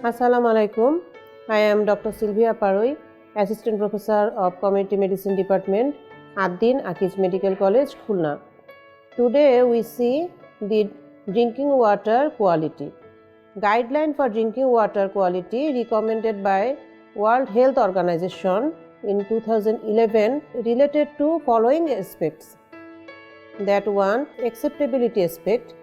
Assalamu alaikum. I am Dr. Silvia Paroi, Assistant Professor of Community Medicine Department, Akij Medical College, Khulna. Today we see the drinking water quality. Guideline for drinking water quality recommended by World Health Organization in 2011 related to following aspects. That one, acceptability aspect,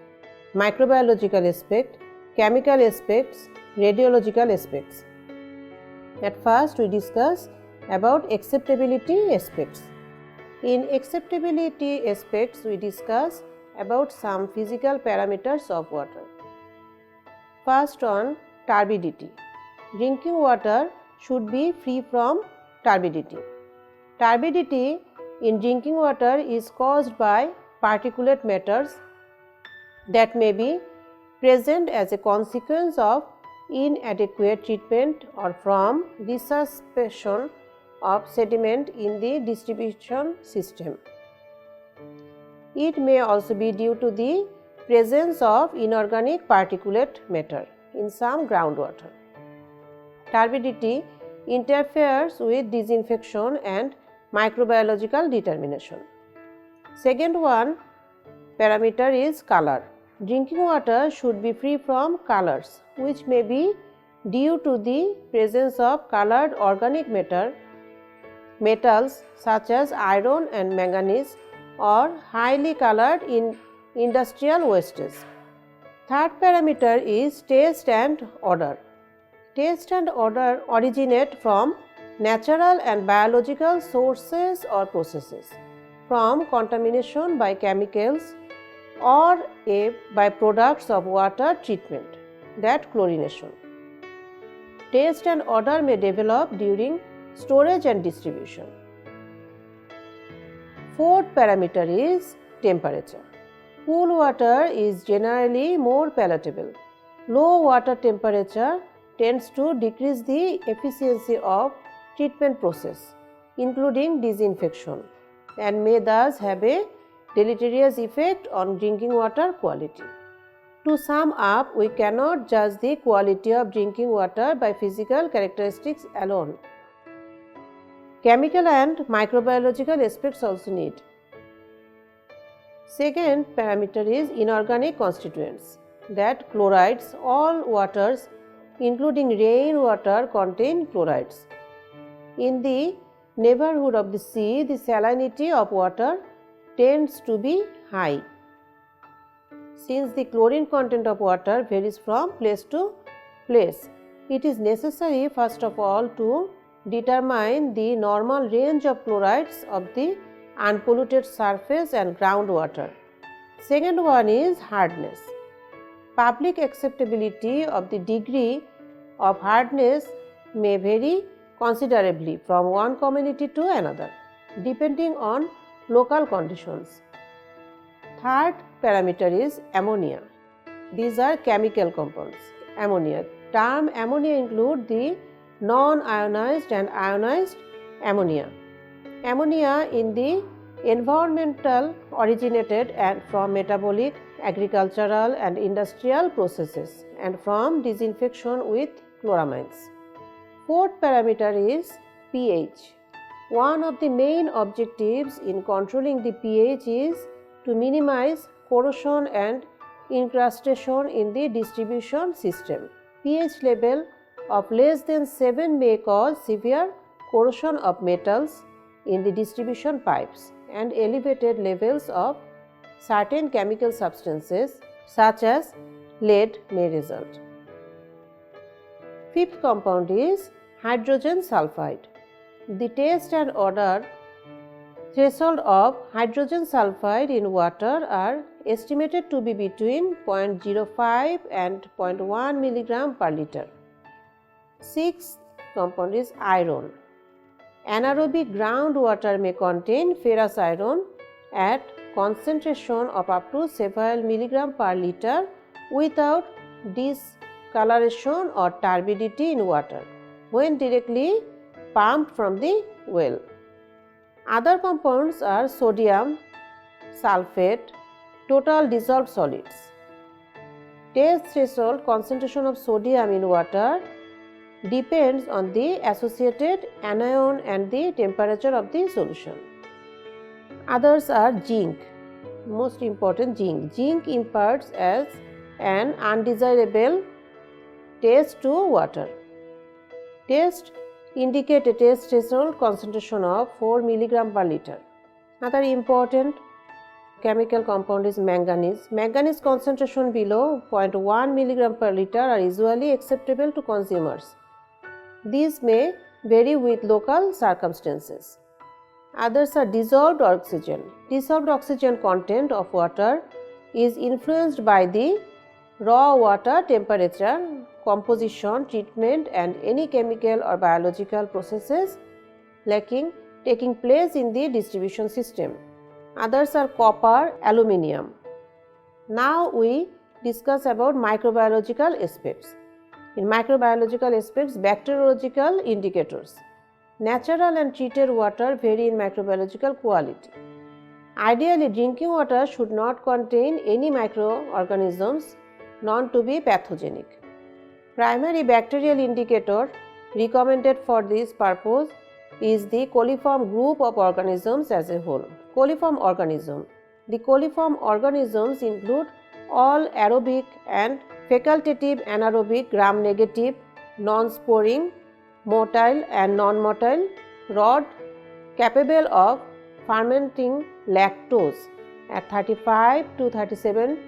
microbiological aspect, chemical aspects, radiological aspects. At first we discuss about acceptability aspects. In acceptability aspects we discuss about some physical parameters of water. First on turbidity. Drinking water should be free from turbidity. Turbidity in drinking water is caused by particulate matters that may be present as a consequence of inadequate treatment or from resuspension of sediment in the distribution system. It may also be due to the presence of inorganic particulate matter in some groundwater. Turbidity interferes with disinfection and microbiological determination. Second one parameter is color. Drinking water should be free from colors, which may be due to the presence of colored organic metals such as iron and manganese, or highly colored in industrial wastes. Third parameter is taste and odor. Taste and odor originate from natural and biological sources or processes, from contamination by chemicals or a byproducts of water treatment, that chlorination. Taste and odor may develop during storage and distribution. Fourth parameter is temperature. Cool water is generally more palatable. Low water temperature tends to decrease the efficiency of treatment process, including disinfection, and may thus have a deleterious effect on drinking water quality. To sum up, we cannot judge the quality of drinking water by physical characteristics alone. Chemical and microbiological aspects also need. Second parameter is inorganic constituents, that chlorides, all waters including rainwater contain chlorides. In the neighborhood of the sea, the salinity of water tends to be high. Since the chlorine content of water varies from place to place, it is necessary first of all to determine the normal range of chlorides of the unpolluted surface and groundwater. Second one is hardness. Public acceptability of the degree of hardness may vary considerably from one community to another, depending on local conditions. Third parameter is ammonia. These are chemical compounds. Ammonia. Term ammonia include the non-ionized and ionized ammonia. Ammonia in the environmental originated and from metabolic, agricultural and industrial processes and from disinfection with chloramines. Fourth parameter is pH. One of the main objectives in controlling the pH is to minimize corrosion and incrustation in the distribution system. pH level of less than 7 may cause severe corrosion of metals in the distribution pipes, and elevated levels of certain chemical substances such as lead may result. Fifth compound is hydrogen sulfide. The taste and odor threshold of hydrogen sulfide in water are estimated to be between 0.05 and 0.1 mg per liter. Sixth compound is iron. Anaerobic groundwater may contain ferrous iron at concentration of up to several milligram per liter without discoloration or turbidity in water when directly pumped from the well. Other compounds are sodium sulfate, total dissolved solids. Taste threshold concentration of sodium in water depends on the associated anion and the temperature of the solution. Others are zinc, most important zinc. Zinc imparts as an undesirable taste to water. Taste indicate a taste threshold concentration of 4 mg per liter. Another important chemical compound is manganese. Manganese concentration below 0.1 mg per liter are usually acceptable to consumers. These may vary with local circumstances. Others are dissolved oxygen. Dissolved oxygen content of water is influenced by the raw water temperature, composition, treatment and any chemical or biological processes taking place in the distribution system. Others are copper, aluminium. Now we discuss about microbiological aspects. In microbiological aspects, bacteriological indicators. Natural and treated water vary in microbiological quality. Ideally, drinking water should not contain any microorganisms known to be pathogenic. Primary bacterial indicator recommended for this purpose is the coliform group of organisms as a whole. Coliform organism. The coliform organisms include all aerobic and facultative anaerobic gram-negative, non-sporing, motile and non-motile rod capable of fermenting lactose at 35 to 37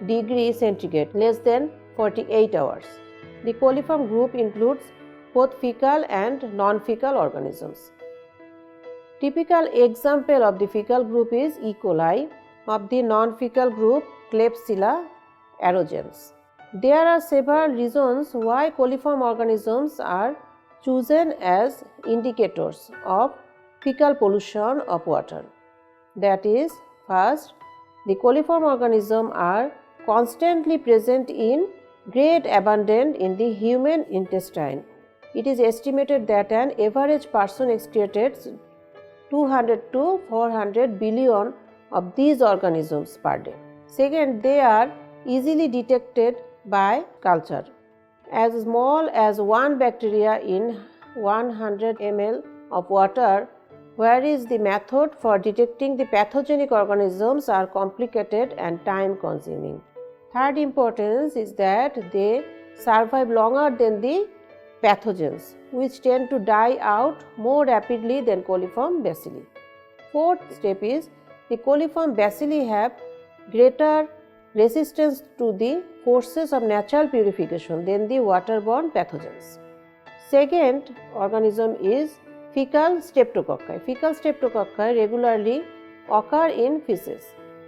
degrees centigrade less than 48 hours. The coliform group includes both fecal and non-fecal organisms. Typical example of the fecal group is E. coli, of the non-fecal group Klebsiella aerogens. There are several reasons why coliform organisms are chosen as indicators of fecal pollution of water. That is, first, the coliform organisms are constantly present in great abundance in the human intestine. It is estimated that an average person excretes 200 to 400 billion of these organisms per day. Second, they are easily detected by culture. As small as 1 bacteria in 100 ml of water, whereas the method for detecting the pathogenic organisms are complicated and time consuming. Third importance is that they survive longer than the pathogens, which tend to die out more rapidly than coliform bacilli. Fourth step is the coliform bacilli have greater resistance to the forces of natural purification than the waterborne pathogens. Second organism is fecal streptococci. Fecal streptococci regularly occur in feces,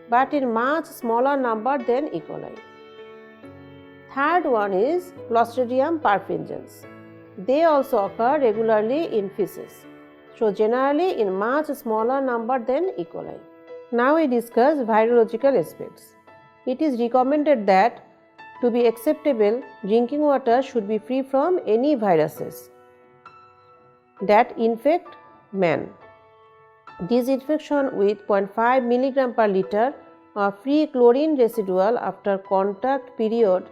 but in much smaller number than E. coli. Third one is Clostridium perfringens. They also occur regularly in feces, so generally in much smaller number than E. coli. Now we discuss virological aspects. It is recommended that to be acceptable, drinking water should be free from any viruses that infect man. Disinfection with 0.5 mg per liter of free chlorine residual after contact period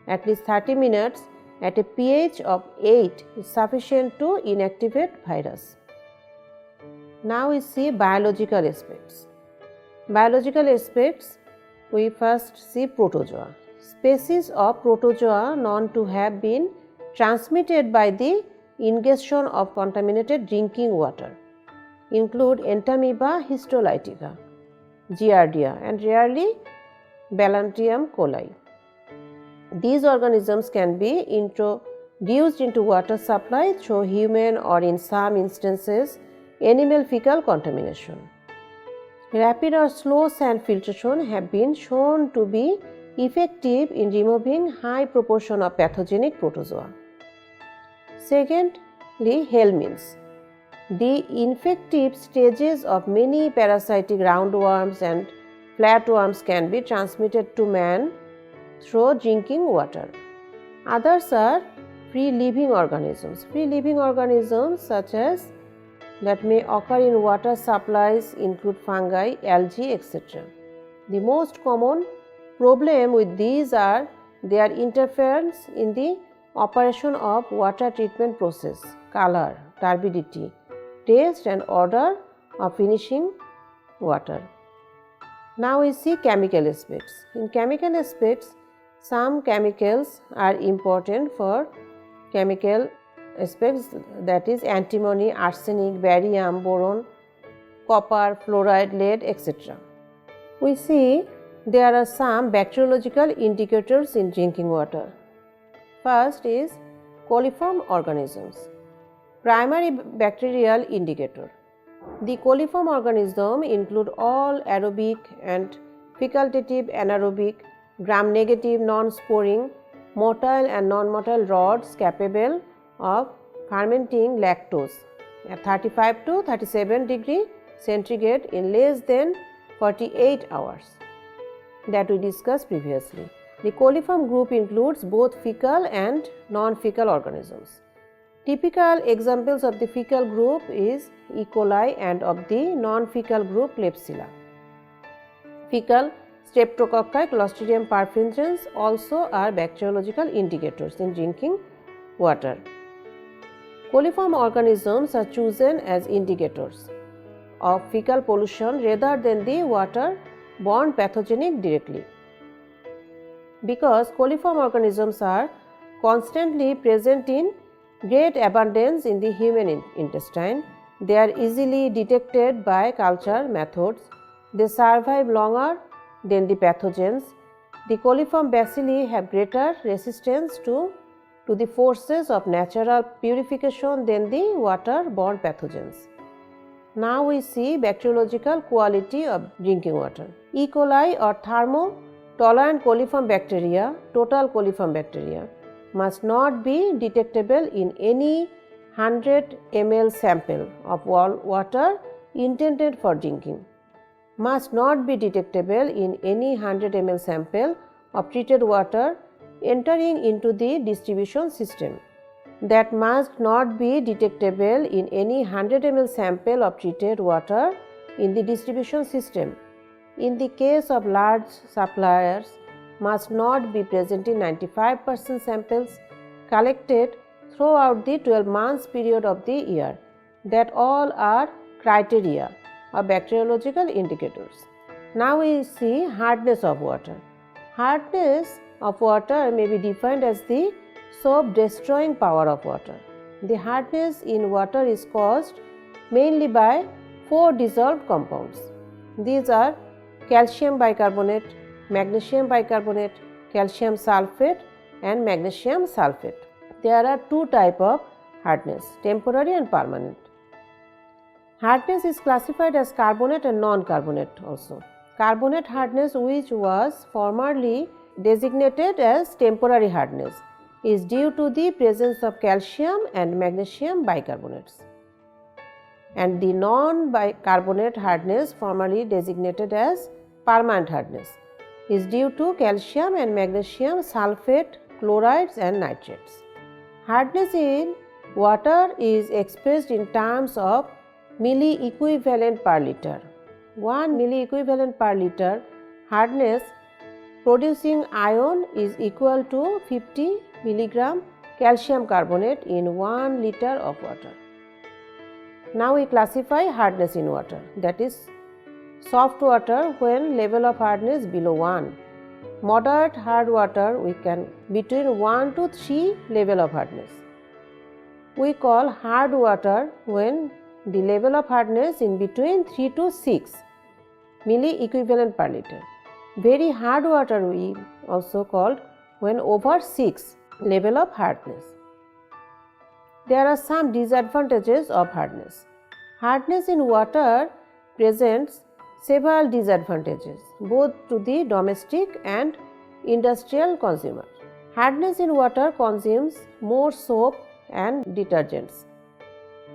at least 30 minutes at a pH of 8 is sufficient to inactivate virus. Now we see biological aspects. Biological aspects, we first see protozoa. Species of protozoa known to have been transmitted by the ingestion of contaminated drinking water include Entamoeba histolytica, Giardia and rarely Balantium coli. These organisms can be introduced into water supply through human or in some instances animal fecal contamination. Rapid or slow sand filtration have been shown to be effective in removing high proportion of pathogenic protozoa. Secondly, helminths. The infective stages of many parasitic roundworms and flatworms can be transmitted to man through drinking water. Others are free-living organisms. Free-living organisms such as that may occur in water supplies include fungi, algae, etc. The most common problem with these are their interference in the operation of water treatment process, color, turbidity, taste and odor of finishing water. Now we see chemical aspects. In chemical aspects, some chemicals are important for chemical aspects, that is antimony, arsenic, barium, boron, copper, fluoride, lead, etc. We see there are some bacteriological indicators in drinking water. First is coliform organisms. Primary bacterial indicator. The coliform organism include all aerobic and facultative anaerobic, gram-negative non-sporing, motile and non-motile rods capable of fermenting lactose at 35 to 37 degree centigrade in less than 48 hours that we discussed previously. The coliform group includes both fecal and non-fecal organisms. Typical examples of the fecal group is E. coli and of the non-fecal group Klebsiella. Fecal Streptococci, Clostridium perfringens also are bacteriological indicators in drinking water. Coliform organisms are chosen as indicators of fecal pollution rather than the water-borne pathogenic directly. Because coliform organisms are constantly present in great abundance in the human intestine, they are easily detected by culture methods, they survive longer than the pathogens. The coliform bacilli have greater resistance to the forces of natural purification than the water-borne pathogens. Now we see bacteriological quality of drinking water. E. coli or thermo-tolerant coliform bacteria, total coliform bacteria, must not be detectable in any 100 ml sample of water intended for drinking. Must not be detectable in any 100 ml sample of treated water entering into the distribution system. That must not be detectable in any 100 ml sample of treated water in the distribution system. In the case of large suppliers, must not be present in 95% samples collected throughout the 12 months period of the year. That all are criteria of bacteriological indicators. Now we see hardness of water. Hardness of water may be defined as the soap destroying power of water. The hardness in water is caused mainly by 4 dissolved compounds. These are calcium bicarbonate, magnesium bicarbonate, calcium sulfate and magnesium sulfate. There are 2 types of hardness, temporary and permanent. Hardness is classified as carbonate and non-carbonate also. Carbonate hardness, which was formerly designated as temporary hardness, is due to the presence of calcium and magnesium bicarbonates. And the non-bicarbonate hardness, formerly designated as permanent hardness, is due to calcium and magnesium sulfate, chlorides and nitrates. Hardness in water is expressed in terms of milliequivalent per liter. 1 milliequivalent per liter hardness producing ion is equal to 50 milligram calcium carbonate in 1 liter of water. Now we classify hardness in water, that is soft water when level of hardness below 1. Moderate hard water we can between 1 to 3 level of hardness. We call hard water when the level of hardness in between 3 to 6 milliequivalent per liter. Very hard water we also called when over 6 level of hardness. There are some disadvantages of hardness. Hardness in water presents several disadvantages both to the domestic and industrial consumer. Hardness in water consumes more soap and detergents.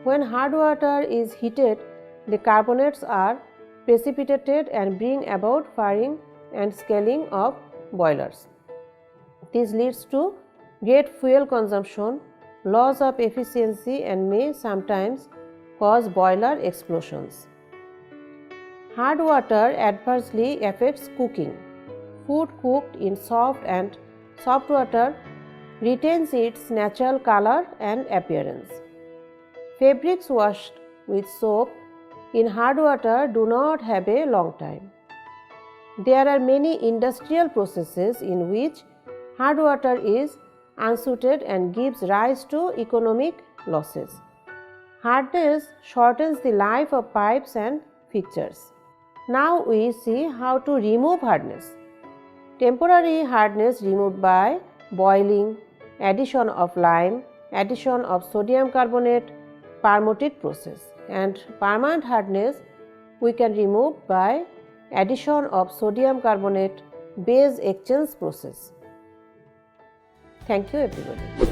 When hard water is heated, the carbonates are precipitated and bring about firing and scaling of boilers. This leads to great fuel consumption, loss of efficiency and may sometimes cause boiler explosions. Hard water adversely affects cooking. Food cooked in soft water retains its natural color and appearance. Fabrics washed with soap in hard water do not have a long time. There are many industrial processes in which hard water is unsuited and gives rise to economic losses. Hardness shortens the life of pipes and fixtures. Now we see how to remove hardness. Temporary hardness removed by boiling, addition of lime, addition of sodium carbonate, permuted process, and permanent hardness we can remove by addition of sodium carbonate base exchange process. Thank you everybody.